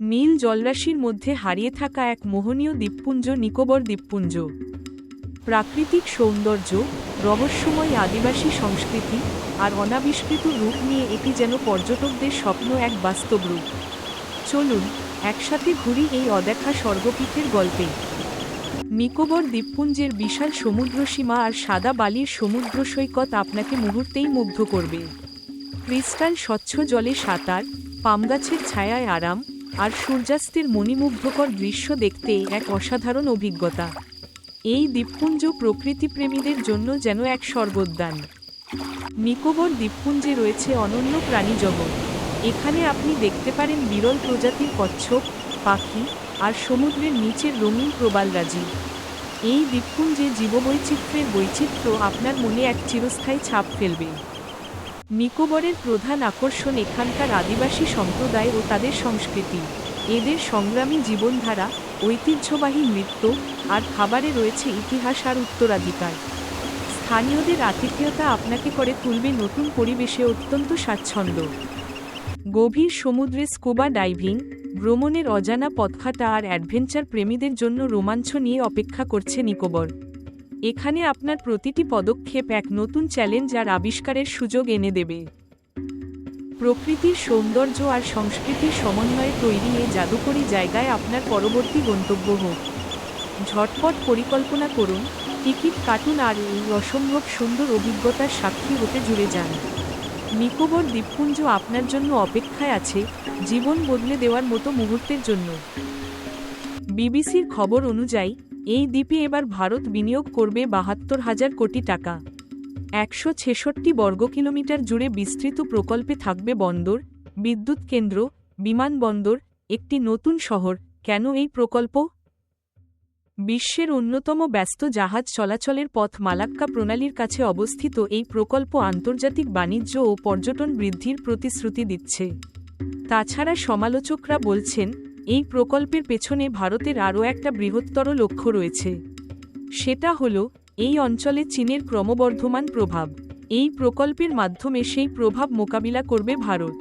নীল জলরাশির মধ্যে হারিয়ে থাকা এক মোহনীয় দ্বীপপুঞ্জ নিকোবর দ্বীপপুঞ্জ। প্রাকৃতিক সৌন্দর্য, রহস্যময় আদিবাসী সংস্কৃতি আর অনাবিষ্কৃত রূপ নিয়ে এটি যেন পর্যটকদের স্বপ্ন এক বাস্তব রূপ। চলুন একসাথে ঘুরি এই অদেখা স্বর্গপীঠের গল্পে। নিকোবর দ্বীপপুঞ্জের বিশাল সমুদ্রসীমা আর সাদা বালির সমুদ্র সৈকত আপনাকে মুহূর্তেই মুগ্ধ করবে। ক্রিস্টাল স্বচ্ছ জলে সাঁতার, পামগাছের ছায়ায় আরাম আর সূর্যাস্তের মণিমুগ্ধকর দৃশ্য দেখতে এক অসাধারণ অভিজ্ঞতা। এই দ্বীপপুঞ্জ প্রকৃতিপ্রেমীদের জন্য যেন এক স্বর্গোদ্যান। নিকোবর দ্বীপপুঞ্জে রয়েছে অনন্য প্রাণীজগৎ। এখানে আপনি দেখতে পারেন বিরল প্রজাতির কচ্ছপ, পাখি আর সমুদ্রের নিচের রঙিন প্রবালরাজি। এই দ্বীপপুঞ্জে জীববৈচিত্র্যের বৈচিত্র্য আপনার মনে এক চিরস্থায়ী ছাপ ফেলবে। নিকোবরের প্রধান আকর্ষণ এখানকার আদিবাসী সম্প্রদায় ও তাদের সংস্কৃতি। এদের সংগ্রামী জীবনধারা, ঐতিহ্যবাহী নৃত্য আর খাবারে রয়েছে ইতিহাস আর উত্তরাধিকার। স্থানীয়দের আতিথেয়তা আপনাকে করে তুলবে নতুন পরিবেশে অত্যন্ত স্বাচ্ছন্দ্য। গভীর সমুদ্রে স্কুবা ডাইভিং, ভ্রমণের অজানা পথঘাটা আর অ্যাডভেঞ্চার প্রেমীদের জন্য রোমাঞ্চ নিয়ে অপেক্ষা করছে নিকোবর। এখানে আপনার প্রতিটি পদক্ষেপ এক নতুন চ্যালেঞ্জ আর আবিষ্কারের সুযোগ এনে দেবে। প্রকৃতির সৌন্দর্য আর সংস্কৃতির সমন্বয়ে তৈরি এই জাদুকরী জায়গায় আপনার পরবর্তী গন্তব্য হোক। ঝটপট পরিকল্পনা করুন, টিকিট কাটুন আর এই অসম্ভব সুন্দর অভিজ্ঞতার সাক্ষী হতে জুড়ে যান। নিকোবর দ্বীপপুঞ্জ আপনার জন্য অপেক্ষায় আছে, জীবন বদলে দেওয়ার মতো মুহূর্তের জন্য। বিবিসির খবর অনুযায়ী এই দ্বীপে এবার ভারত বিনিয়োগ করবে ৭২,০০০ কোটি টাকা। ১৬৬ বর্গ কিলোমিটার জুড়ে বিস্তৃত প্রকল্পে থাকবে বন্দর, বিদ্যুৎ কেন্দ্র, বিমানবন্দর, একটি নতুন শহর। কেন এই প্রকল্প? বিশ্বের অন্যতম ব্যস্ত জাহাজ চলাচলের পথ মালাক্কা প্রণালীর কাছে অবস্থিত এই প্রকল্প আন্তর্জাতিক বাণিজ্য ও পর্যটন বৃদ্ধির প্রতিশ্রুতি দিচ্ছে। তাছাড়া সমালোচকরা বলছেন এই প্রকল্পের পেছনে ভারতের আরও একটা বৃহত্তর লক্ষ্য রয়েছে। সেটা হলো এই অঞ্চলে চীনের ক্রমবর্ধমান প্রভাব। এই প্রকল্পের মাধ্যমে সেই প্রভাব মোকাবিলা করবে ভারত।